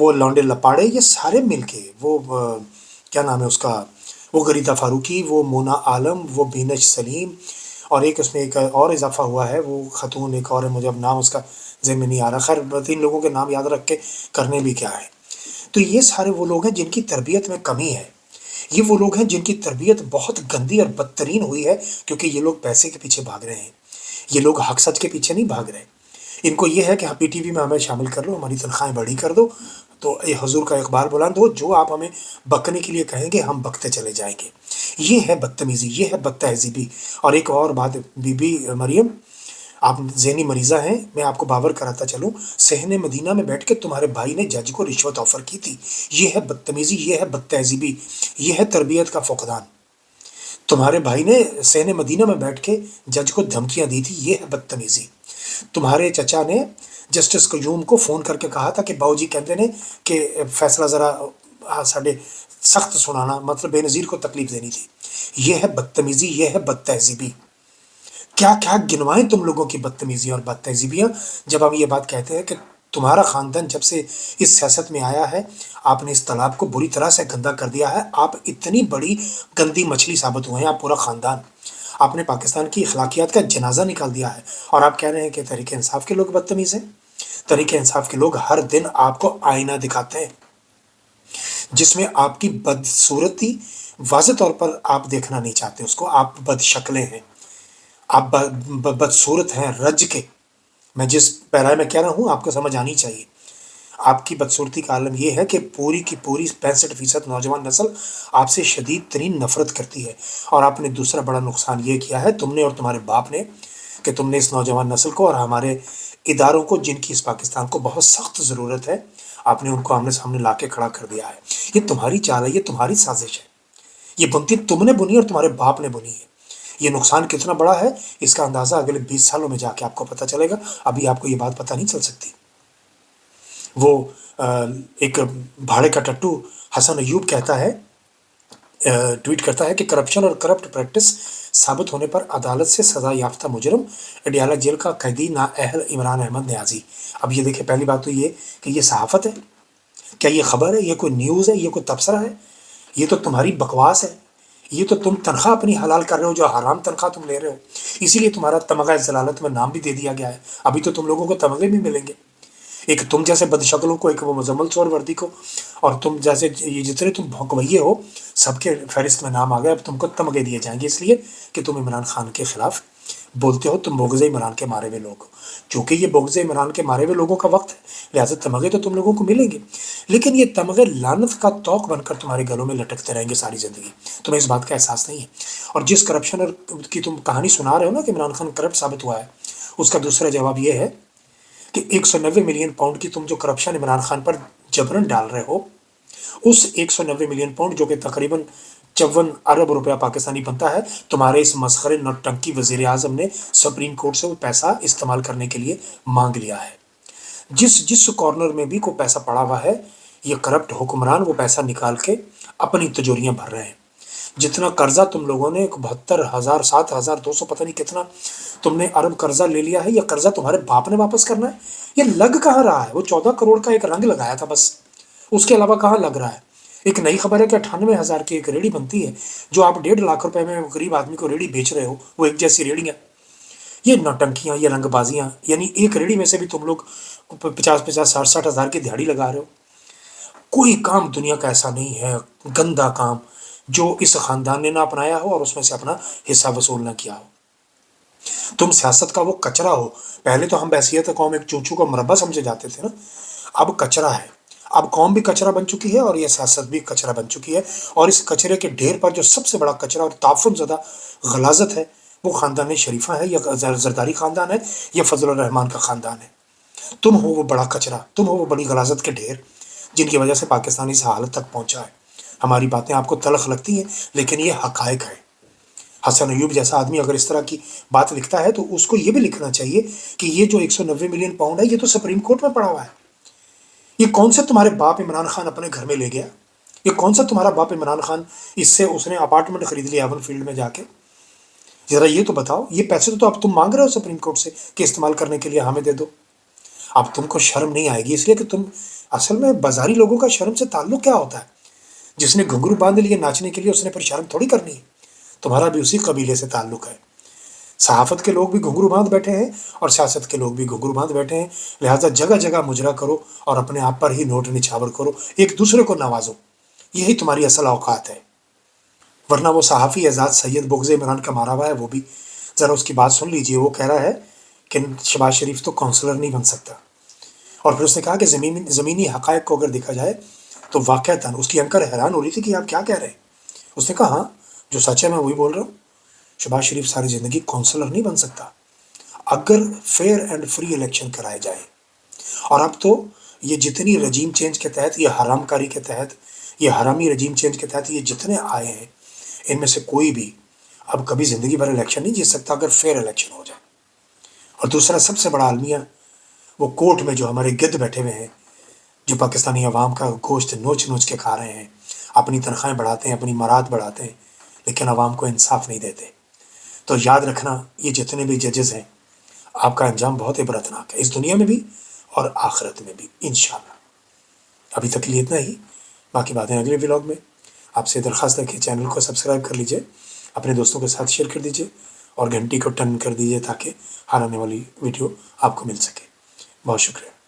وہ لونڈے لپاڑے، یہ سارے مل کے، وہ کیا نام ہے اس کا، وہ غریدہ فاروقی، وہ مونا عالم، وہ بینش سلیم، اور ایک اس میں ایک اور اضافہ ہوا ہے، وہ خاتون ایک اور ہے، مجھے اب نام اس کا ذہن میں نہیں آ رہا، خیر 3 لوگوں کے نام یاد رکھ کے کرنے بھی کیا ہے۔ تو یہ سارے وہ لوگ ہیں جن کی تربیت میں کمی ہے، یہ وہ لوگ ہیں جن کی تربیت بہت گندی اور بدترین ہوئی ہے، کیونکہ یہ لوگ پیسے کے پیچھے بھاگ رہے ہیں، یہ لوگ حق سچ کے پیچھے نہیں بھاگ رہے۔ ان کو یہ ہے کہ پی ٹی وی میں ہمیں شامل کر لو، ہماری تنخواہیں بڑھی کر دو، تو یہ حضور کا اقبال بلند ہو، جو آپ ہمیں بکنے کے لیے کہیں گے ہم بکتے چلے جائیں گے۔ یہ ہے بدتمیزی، یہ ہے بد تہذیبی۔ اور ایک اور بات، بی بی مریم، آپ ذہنی مریضہ ہیں، میں آپ کو باور کراتا چلوں، صحن مدینہ میں بیٹھ کے تمہارے بھائی نے جج کو رشوت آفر کی تھی۔ یہ ہے بدتمیزی، یہ ہے بد تہذیبی، یہ ہے تربیت کا فقدان۔ تمہارے بھائی نے صحن مدینہ میں بیٹھ کے جج کو دھمکیاں دی تھی، یہ ہے بدتمیزی۔ تمہارے چچا نے جسٹس قیوم کو فون کر کے کہا تھا کہ باؤ جی کہتے ہیں کہ فیصلہ ذرا ساڈے سخت سنانا، مطلب بے نظیر کو تکلیف دینی تھی۔ یہ ہے بدتمیزی، یہ ہے بد تہذیبی۔ کیا کیا گنوائیں تم لوگوں کی بدتمیزیاں اور بد تہذیبیاں، جب ہم یہ بات کہتے ہیں کہ تمہارا خاندان جب سے اس سیاست میں آیا ہے، آپ نے اس تالاب کو بری طرح سے گندا کر دیا ہے، آپ اتنی بڑی گندی مچھلی ثابت ہوئے ہیں، آپ پورا خاندان، آپ نے پاکستان کی اخلاقیات کا جنازہ نکال دیا ہے، اور آپ کہہ رہے ہیں کہ تحریک انصاف کے لوگ بدتمیز ہیں۔ تحریک انصاف کے لوگ ہر دن آپ کو آئینہ دکھاتے ہیں جس میں آپ کی بدصورتی واضح طور پر آپ دیکھنا نہیں چاہتے اس کو، آپ بد شکلیں ہیں، آپ بدصورت ہیں رج کے۔ میں جس پیرائے میں کہہ رہا ہوں آپ کو سمجھ آنی چاہیے۔ آپ کی بدصورتی کا عالم یہ ہے کہ پوری کی پوری 65% نوجوان نسل آپ سے شدید ترین نفرت کرتی ہے، اور آپ نے دوسرا بڑا نقصان یہ کیا ہے، تم نے اور تمہارے باپ نے، کہ تم نے اس نوجوان نسل کو اور ہمارے اداروں کو، جن کی اس پاکستان کو بہت سخت ضرورت ہے، آپ نے ان کو آمنے سامنے لا کے کھڑا کر دیا ہے۔ یہ تمہاری چال ہے، یہ تمہاری سازش ہے، یہ بنتی تم نے بنی اور تمہارے باپ نے بنی ہے۔ یہ نقصان کتنا بڑا ہے اس کا اندازہ اگلے 20 سالوں میں جا کے آپ کو پتہ چلے گا، ابھی آپ کو یہ بات پتہ نہیں چل سکتی۔ وہ ایک بھاڑے کا ٹٹو حسن ایوب کہتا ہے، ٹویٹ کرتا ہے کہ کرپشن اور کرپٹ پریکٹس ثابت ہونے پر عدالت سے سزا یافتہ مجرم اڈیالہ جیل کا قیدی نااہل عمران احمد نیازی۔ اب یہ دیکھیں، پہلی بات تو یہ کہ یہ صحافت ہے، کیا یہ خبر ہے، یہ کوئی نیوز ہے، یہ کوئی تبصرہ ہے؟ یہ تو تمہاری بکواس ہے، یہ تو تم تنخواہ اپنی حلال کر رہے ہو، جو حرام تنخواہ تم لے رہے ہو، اسی لیے تمہارا تمغہ ضلالت میں نام بھی دے دیا گیا ہے۔ ابھی تو تم لوگوں کو تمغے بھی ملیں گے، ایک تم جیسے بد شکلوں کو، ایک وہ مزمل سور وردی کو، اور تم جیسے یہ جتنے تم بھونکوئیے ہو سب کے فہرست میں نام آ گیا، اب تم کو تمغے دیے جائیں گے، اس لیے کہ تم عمران خان کے خلاف بولتے ہو، تم بغض عمران کے مارے ہوئے لوگ ہو۔ چونکہ یہ بغض عمران کے مارے ہوئے لوگوں کا وقت ہے، لہٰذا تمغے تو تم لوگوں کو ملیں گے، لیکن یہ تمغے لعنت کا توق بن کر تمہارے گلوں میں لٹکتے رہیں گے ساری زندگی۔ تمہیں اس بات کا احساس نہیں ہے۔ اور جس کرپشن کی تم کہانی سنا رہے ہو نا کہ عمران خان کرپٹ ثابت ہوا ہے، اس کا دوسرا جواب یہ ہے کہ 190 ملین پاؤنڈ کی تم جو کرپشن عمران خان پر جبرن ڈال رہے ہو، اس 190 ملین پاؤنڈ جو کہ تقریباً 54 ارب روپیہ پاکستانی بنتا ہے، تمہارے اس مسخرے نوٹنکی وزیر اعظم نے سپریم کورٹ سے وہ پیسہ استعمال کرنے کے لیے مانگ لیا ہے۔ جس کارنر میں بھی کوئی پیسہ پڑا ہوا ہے، یہ کرپٹ حکمران وہ پیسہ نکال کے اپنی تجوریاں بھر رہے ہیں۔ جتنا قرضہ تم لوگوں نے 72,000 7,200 پتہ نہیں کتنا تم نے ارب قرضہ لے لیا ہے، یہ قرضہ تمہارے باپ نے واپس کرنا ہے۔ یہ لگ کہاں رہا ہے؟ وہ 14 کروڑ کا ایک رنگ لگایا تھا بس، اس کے علاوہ کہاں لگ رہا ہے؟ ایک نئی خبر ہے کہ 98,000 کی ایک ریڑھی بنتی ہے، جو آپ 1.5 لاکھ روپے میں غریب آدمی کو ریڑھی بیچ رہے ہو، وہ ایک جیسی ریڑھیاں۔ یہ نوٹنکیاں، یہ رنگ بازیاں، یعنی ایک ریڑھی میں سے بھی تم لوگ 50 60 ہزار کی دہاڑی لگا رہے ہو۔ کوئی کام دنیا کا ایسا نہیں ہے گندا کام جو اس خاندان نے نہ اپنایا ہو اور اس میں سے اپنا حصہ وصول نہ کیا ہو۔ تم سیاست کا وہ کچرا ہو۔ پہلے تو ہم بحیثیت قوم ایک چونچو کا مربع سمجھے جاتے تھے نا، اب کچرا ہے، اب قوم بھی کچرا بن چکی ہے اور یہ سیاست بھی کچرا بن چکی ہے، اور اس کچرے کے ڈھیر پر جو سب سے بڑا کچرا اور تعفن زدہ غلاظت ہے، وہ خاندان شریفہ ہے، یا زرداری خاندان ہے، یا فضل الرحمان کا خاندان ہے۔ تم ہو وہ بڑا کچرا، تم ہو وہ بڑی غلاظت کے ڈھیر جن کی وجہ سے پاکستان اس حالت تک پہنچا ہے۔ ہماری باتیں آپ کو تلخ لگتی ہیں، لیکن یہ حقائق ہے۔ حسن ایوب جیسا آدمی اگر اس طرح کی بات لکھتا ہے تو اس کو یہ بھی لکھنا چاہیے کہ یہ جو 190 ملین پاؤنڈ ہے، یہ تو سپریم کورٹ میں پڑا ہوا ہے۔ یہ کون سا تمہارے باپ عمران خان اپنے گھر میں لے گیا؟ یہ کون سا تمہارا باپ عمران خان اس نے اپارٹمنٹ خرید لیا ایون فیلڈ میں جا کے؟ ذرا یہ تو بتاؤ، یہ پیسے تو اب تم مانگ رہے ہو سپریم کورٹ سے کہ استعمال کرنے کے لیے ہمیں دے دو۔ اب تم کو شرم نہیں آئے گی، اس لیے کہ تم اصل میں بازاری لوگوں کا شرم سے تعلق کیا ہوتا ہے؟ جس نے گھنگرو باندھ لیے ناچنے کے لیے، اس نے پھر شرم تھوڑی کرنی ہے. تمہارا بھی اسی قبیلے سے تعلق ہے. صحافت کے لوگ بھی گھنگرو باندھ بیٹھے ہیں اور سیاست کے لوگ بھی گھنگرو باندھ بیٹھے ہیں. لہٰذا جگہ جگہ مجرا کرو اور اپنے آپ پر ہی نوٹ نچھاور کرو، ایک دوسرے کو نوازو. یہی تمہاری اصل اوقات ہے. ورنہ وہ صحافی اعزاز سید بغض عمران کا مارا ہوا ہے، وہ بھی ذرا اس کی بات سن لیجئے. وہ کہہ رہا ہے کہ شہباز شریف تو کونسلر نہیں بن سکتا. اور پھر اس نے کہا کہ زمینی حقائق کو اگر دیکھا جائے تو واقعتاً اس کی اینکر حیران ہو رہی تھی کہ آپ کیا کہہ رہے ہیں. اس نے کہا ہاں، جو سچ ہے میں وہی بول رہا ہوں. شہباز شریف ساری زندگی کونسلر نہیں بن سکتا. اگر فیئر اینڈ فری الیکشن کرائے جائیں، اور اب تو یہ جتنی رجیم چینج کے تحت، یہ حرام کاری کے تحت، یہ حرامی رجیم چینج کے تحت یہ جتنے آئے ہیں، ان میں سے کوئی بھی اب کبھی زندگی بھر الیکشن نہیں جیت سکتا اگر فیئر الیکشن ہو جائے. اور دوسرا سب سے بڑا المیہ، وہ کورٹ میں جو ہمارے گدھ بیٹھے ہوئے ہیں، جو پاکستانی عوام کا گوشت نوچ نوچ کے کھا رہے ہیں، اپنی تنخواہیں بڑھاتے ہیں، اپنی مراد بڑھاتے ہیں، لیکن عوام کو انصاف نہیں دیتے. تو یاد رکھنا، یہ جتنے بھی ججز ہیں، آپ کا انجام بہت عبرتناک ہے، اس دنیا میں بھی اور آخرت میں بھی انشاءاللہ. ابھی تک لیے اتنا ہی، باقی باتیں اگلے ولاگ میں. آپ سے درخواست ہے کہ چینل کو سبسکرائب کر لیجئے، اپنے دوستوں کے ساتھ شیئر کر دیجئے اور گھنٹی کو ٹن کر دیجئے تاکہ ہر آنے والی ویڈیو آپ کو مل سکے. بہت شکریہ.